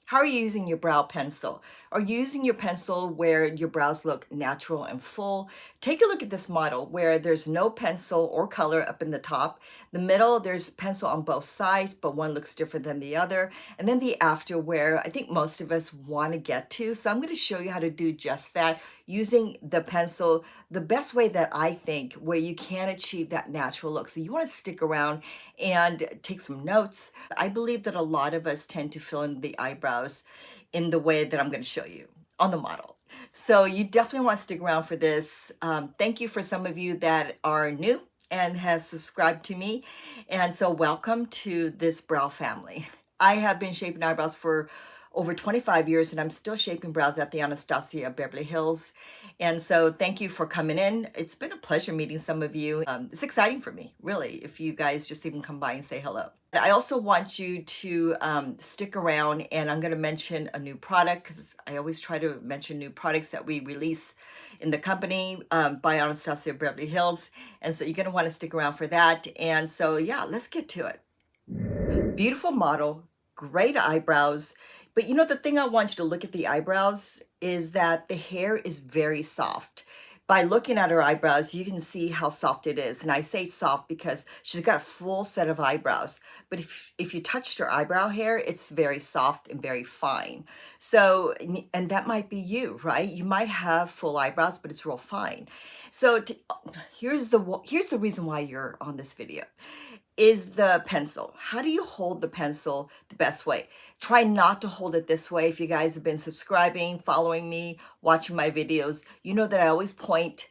How are you using your brow pencil? Are you using your pencil where your brows look natural and full? Take a look at this model where there's no pencil or color up in the top. The middle, there's pencil on both sides, but one looks different than the other. And then the after, where I think most of us want to get to. So I'm going to show you how to do just that using the pencil the best way that I think where you can achieve that natural look. So you want to stick around and take some notes. I believe that a lot of us tend to fill in the eyebrows in the way that I'm going to show you on the model. So you definitely want to stick around for this. Thank you for some of you that are new and has subscribed to me. And so welcome to this brow family. I have been shaping eyebrows for over 25 years and I'm still shaping brows at the Anastasia Beverly Hills. And so thank you for coming in. It's been a pleasure meeting some of you. It's exciting for me, really, if you guys just even come by and say hello. I also want you to stick around, and I'm going to mention a new product because I always try to mention new products that we release in the company by Anastasia Beverly Hills. And so you're going to want to stick around for that. And so, yeah, let's get to it. Beautiful model, great eyebrows. But you know, the thing I want you to look at the eyebrows is that the hair is very soft. By looking at her eyebrows, you can see how soft it is. And I say soft because she's got a full set of eyebrows. But if you touched her eyebrow hair, it's very soft and very fine. So, and that might be you, right? You might have full eyebrows, but it's real fine. So here's the reason why you're on this video. Is the pencil. How do you hold the pencil the best way? Try not to hold it this way. If you guys have been subscribing, following me, watching my videos, you know that I always point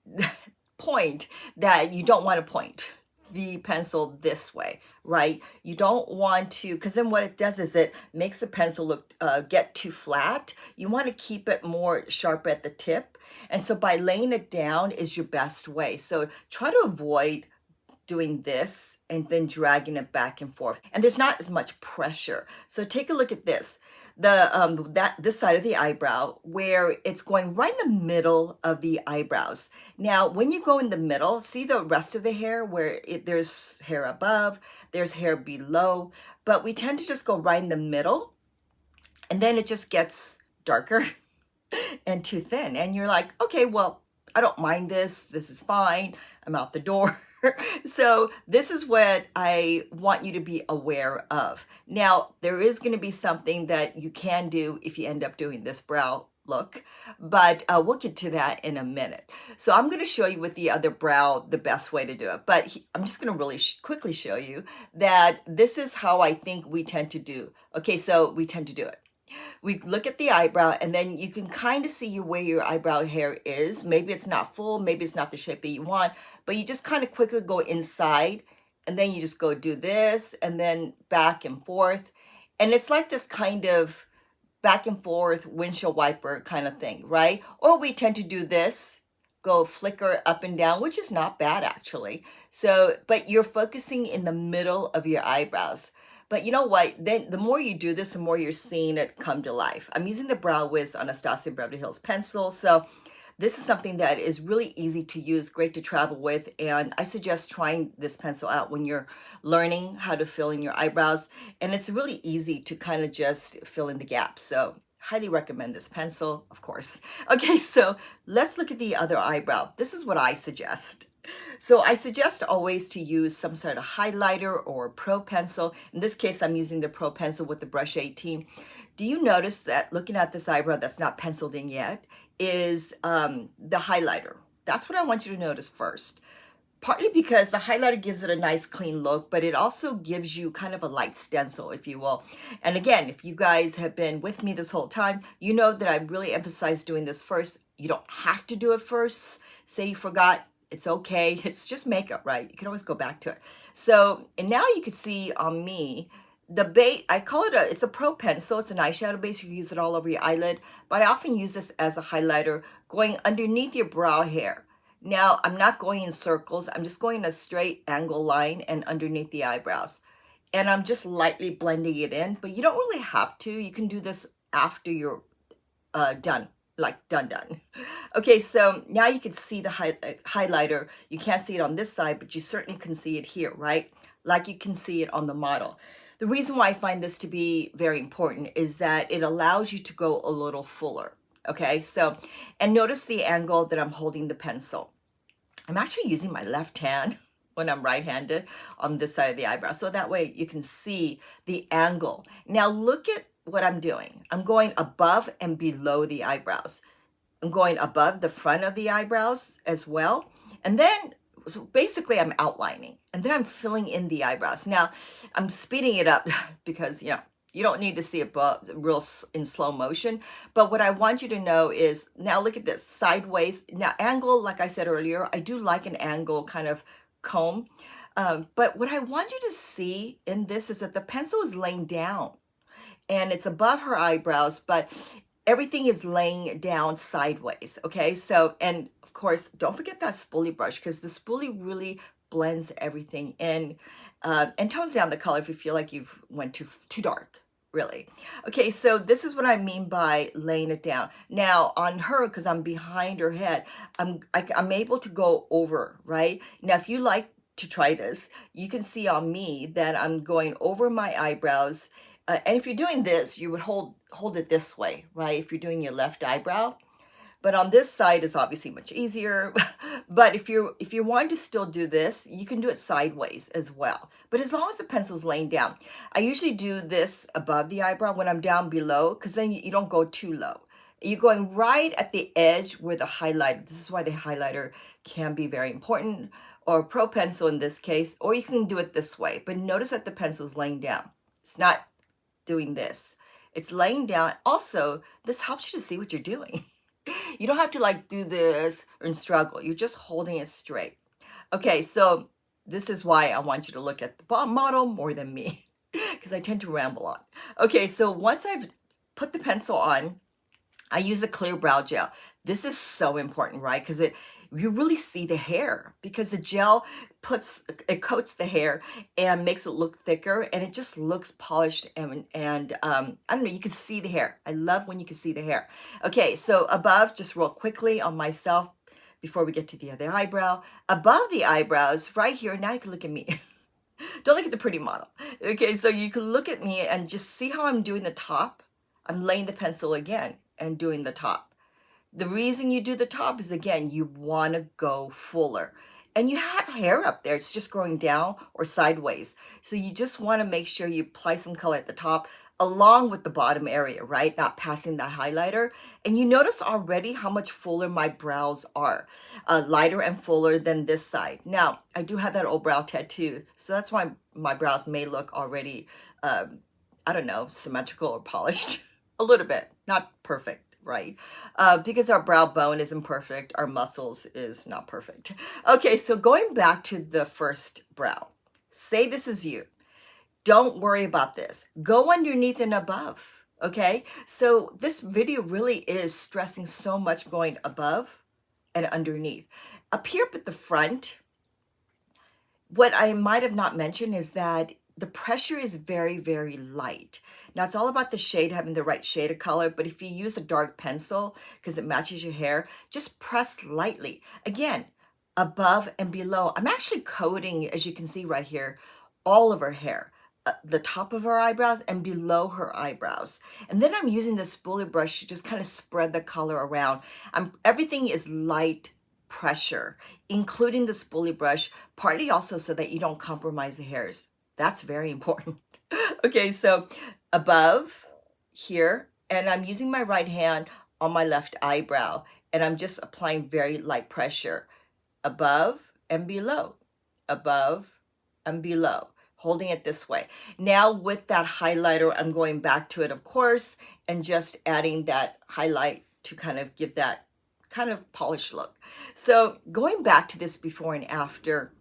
that you don't want to point the pencil this way, right? You don't want to, because then what it does is it makes the pencil look get too flat. You want to keep it more sharp at the tip. And so by laying it down is your best way. So try to avoid doing this and then dragging it back and forth, and there's not as much pressure. So take a look at this, this side of the eyebrow where it's going right in the middle of the eyebrows. Now when you go in the middle, see the rest of the hair where there's hair above, there's hair below, but we tend to just go right in the middle, and then it just gets darker and too thin, and you're like, okay, well, I don't mind this. This is fine. I'm out the door. So this is what I want you to be aware of. Now, there is going to be something that you can do if you end up doing this brow look, but we'll get to that in a minute. So I'm going to show you with the other brow the best way to do it, but I'm just going to really quickly show you that this is how I think we tend to do. Okay, so we tend to do it. We look at the eyebrow, and then you can kind of see where your eyebrow hair is. Maybe it's not full, maybe it's not the shape that you want, but you just kind of quickly go inside, and then you just go do this, and then back and forth. And it's like this kind of back and forth windshield wiper kind of thing, right? Or we tend to do this, go flicker up and down, which is not bad actually. So, but you're focusing in the middle of your eyebrows. But you know what? Then the more you do this, the more you're seeing it come to life. I'm using the Brow Anastasia Beverly Hills pencil. So this is something that is really easy to use, great to travel with. And I suggest trying this pencil out when you're learning how to fill in your eyebrows. And it's really easy to kind of just fill in the gaps. So highly recommend this pencil, of course. Okay, so let's look at the other eyebrow. This is what I suggest. So I suggest always to use some sort of highlighter or pro pencil. In this case, I'm using the pro pencil with the brush 18. Do you notice that looking at this eyebrow that's not penciled in yet is the highlighter? That's what I want you to notice first. Partly because the highlighter gives it a nice clean look, but it also gives you kind of a light stencil, if you will. And again, if you guys have been with me this whole time, you know that I really emphasize doing this first. You don't have to do it first. Say you forgot. It's okay. It's just makeup, right? You can always go back to it. So, and now you can see on me, the base, I call it it's a pro pencil. It's an eyeshadow base. You can use it all over your eyelid, but I often use this as a highlighter going underneath your brow hair. Now, I'm not going in circles. I'm just going a straight angle line and underneath the eyebrows. And I'm just lightly blending it in, but you don't really have to. You can do this after you're done. Like done. Okay, so now you can see the highlighter. You can't see it on this side, but you certainly can see it here, right? Like you can see it on the model. The reason why I find this to be very important is that it allows you to go a little fuller. Okay, so, and notice the angle that I'm holding the pencil. I'm actually using my left hand when I'm right-handed on this side of the eyebrow. So that way you can see the angle. Now look at what I'm doing. I'm going above and below the eyebrows. I'm going above the front of the eyebrows as well. And then, so basically I'm outlining and then I'm filling in the eyebrows. Now I'm speeding it up because, you don't need to see it real in slow motion. But what I want you to know is, now look at this, sideways. Now angle, like I said earlier, I do like an angle kind of comb. But what I want you to see in this is that the pencil is laying down and it's above her eyebrows, but everything is laying down sideways. Okay, so, and of course, don't forget that spoolie brush, because the spoolie really blends everything in and tones down the color if you feel like you've went too dark, really. Okay, so this is what I mean by laying it down. Now on her, because I'm behind her head, I'm able to go over, right? Now if you like to try this, you can see on me that I'm going over my eyebrows. And if you're doing this, you would hold it this way, right? If you're doing your left eyebrow. But on this side is obviously much easier. But if you want to still do this, you can do it sideways as well. But as long as the pencil's laying down, I usually do this above the eyebrow when I'm down below, because then you don't go too low. You're going right at the edge where the highlight, this is why the highlighter can be very important, or pro pencil in this case, or you can do it this way. But notice that the pencil's laying down. It's not doing this. It's laying down. Also, this helps you to see what you're doing. You don't have to like do this and struggle. You're just holding it straight. Okay, so this is why I want you to look at the model more than me, because I tend to ramble on. Okay, so once I've put the pencil on, I use a clear brow gel. This is so important, right? Because you really see the hair, because the gel coats the hair and makes it look thicker, and it just looks polished, and I don't know, you can see the hair. I love when you can see the hair. Okay, so above, just real quickly on myself before we get to the other eyebrow. Above the eyebrows, right here, now you can look at me. Don't look at the pretty model. Okay, so you can look at me and just see how I'm doing the top. I'm laying the pencil again and doing the top. The reason you do the top is, again, you want to go fuller. And you have hair up there. It's just growing down or sideways. So you just want to make sure you apply some color at the top along with the bottom area, right? Not passing that highlighter. And you notice already how much fuller my brows are. Lighter and fuller than this side. Now, I do have that old brow tattoo. So that's why my brows may look already, I don't know, symmetrical or polished. A little bit. Not perfect. Right? Because our brow bone isn't perfect, our muscles is not perfect. Okay, so going back to the first brow, say this is you. Don't worry about this. Go underneath and above, okay? So this video really is stressing so much going above and underneath. Up here at the front, what I might have not mentioned is that the pressure is very, very light. Now, it's all about the shade, having the right shade of color, but if you use a dark pencil because it matches your hair, just press lightly. Again, above and below. I'm actually coating, as you can see right here, all of her hair, the top of her eyebrows and below her eyebrows. And then I'm using the spoolie brush to just kind of spread the color around. Everything is light pressure, including the spoolie brush, partly also so that you don't compromise the hairs. That's very important. Okay, so above here, and I'm using my right hand on my left eyebrow, and I'm just applying very light pressure above and below, above and below, holding it this way. Now with that highlighter, I'm going back to it, of course, and just adding that highlight to kind of give that kind of polished look. So going back to this before and after,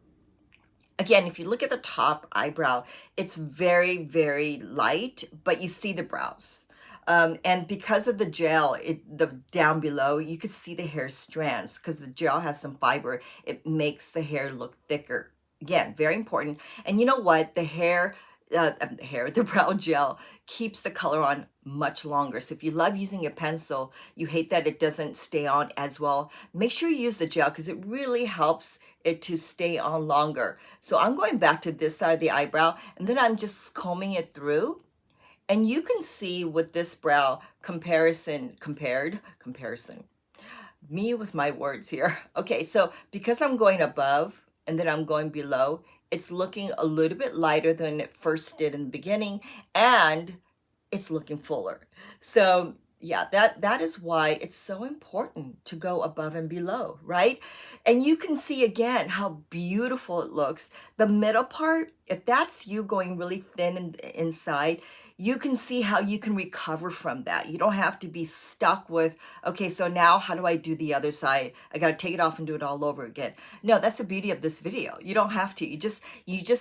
again, if you look at the top eyebrow, it's very, very light, but you see the brows. And because of the gel, the down below, you can see the hair strands because the gel has some fiber. It makes the hair look thicker. Again, very important. And you know what? The hair the brow gel keeps the color on much longer. So if you love using a pencil, you hate that it doesn't stay on as well, make sure you use the gel because it really helps it to stay on longer. So I'm going back to this side of the eyebrow and then I'm just combing it through. And you can see with this brow comparison, me with my words here. Okay, so because I'm going above and then I'm going below, it's looking a little bit lighter than it first did in the beginning, and it's looking fuller. So yeah, that is why it's so important to go above and below, right? And you can see again how beautiful it looks. The middle part, if that's you going really thin inside, you can see how you can recover from that. You don't have to be stuck with, okay, so now how do I do the other side? I got to take it off and do it all over again. No, that's the beauty of this video. You don't have to. You just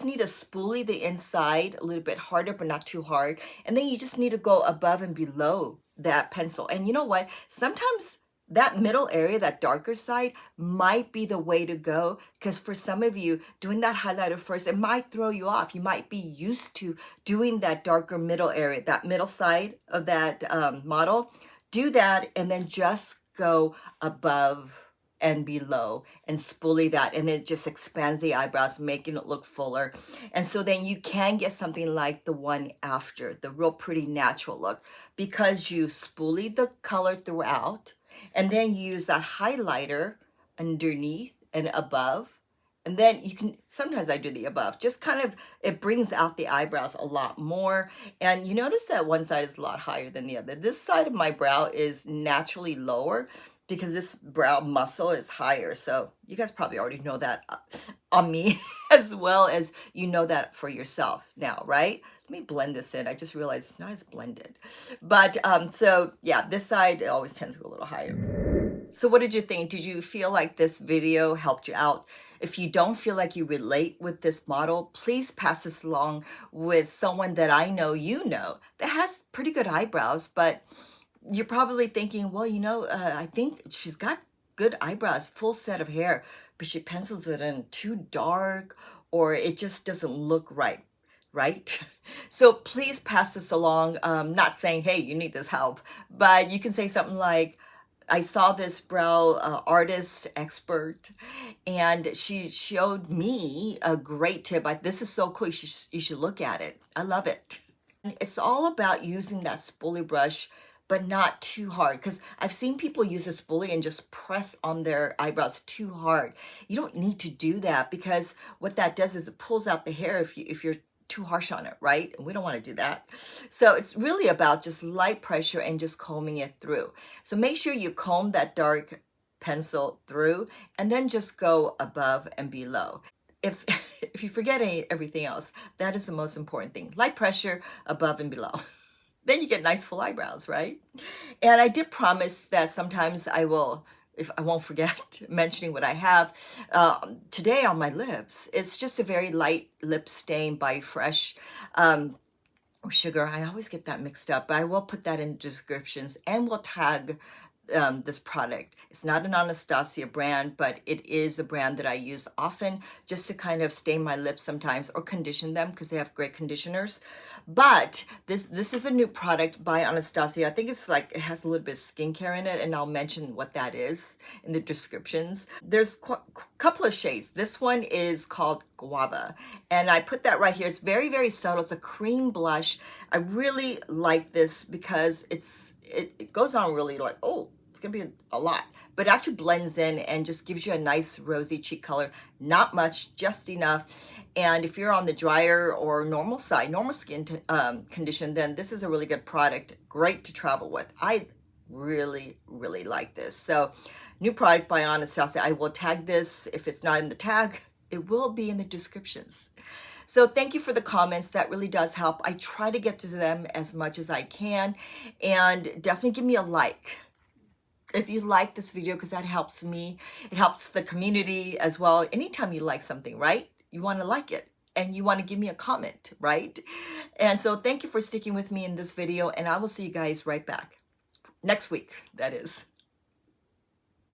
need to spoolie the inside a little bit harder, but not too hard. And then you just need to go above and below that pencil. And you know what? Sometimes that middle area, that darker side, might be the way to go, because for some of you, doing that highlighter first, it might throw you off. You might be used to doing that darker middle area, that middle side of that model. Do that and then just go above and below and spoolie that, and it just expands the eyebrows, making it look fuller. And so then you can get something like the one after, the real pretty natural look, because you spoolie the color throughout and then use that highlighter underneath and above. And then you can, sometimes I do the above, just kind of, it brings out the eyebrows a lot more. And you notice that one side is a lot higher than the other. This side of my brow is naturally lower because this brow muscle is higher. So you guys probably already know that on me as well as you know that for yourself now, right? Let me blend this in. I just realized it's not as blended. But so yeah, this side always tends to go a little higher. So what did you think? Did you feel like this video helped you out? If you don't feel like you relate with this model, please pass this along with someone that I know you know that has pretty good eyebrows, but you're probably thinking, well, you know, I think she's got good eyebrows, full set of hair, but she pencils it in too dark, or it just doesn't look right, right? So please pass this along. Not saying, hey, you need this help, but you can say something like, I saw this brow artist expert, and she showed me a great tip. This is so cool. You should look at it. I love it. And it's all about using that spoolie brush, but not too hard, because I've seen people use a spoolie and just press on their eyebrows too hard. You don't need to do that, because what that does is it pulls out the hair if you're too harsh on it, right? And we don't want to do that. So it's really about just light pressure and just combing it through. So make sure you comb that dark pencil through and then just go above and below. If you forget everything else, that is the most important thing. Light pressure above and below. Then you get nice full eyebrows, right? And I did promise that sometimes I will, if I won't forget mentioning what I have today on my lips. It's just a very light lip stain by Fresh or Sugar. I always get that mixed up, but I will put that in descriptions, and we'll tag this product. It's not an Anastasia brand, but it is a brand that I use often just to kind of stain my lips sometimes or condition them, because they have great conditioners. But this is a new product by Anastasia. I think it's like, it has a little bit of skincare in it, and I'll mention what that is in the descriptions. There's a couple of shades. This one is called Guava, and I put that right here. It's very, very subtle. It's a cream blush. I really like this because it goes on really like, oh, it's gonna be a lot, but it actually blends in and just gives you a nice rosy cheek color. Not much, just enough. And if you're on the drier or normal side, normal skin condition, then this is a really good product. Great to travel with. I really, really like this. So new product by Anastasia. I will tag this. If it's not in the tag, it will be in the descriptions. So thank you for the comments. That really does help. I try to get through them as much as I can. And definitely give me a like if you like this video, because that helps me. It helps the community as well. Anytime you like something, right? You want to like it and you want to give me a comment, right? And so thank you for sticking with me in this video, and I will see you guys right back next week, that is.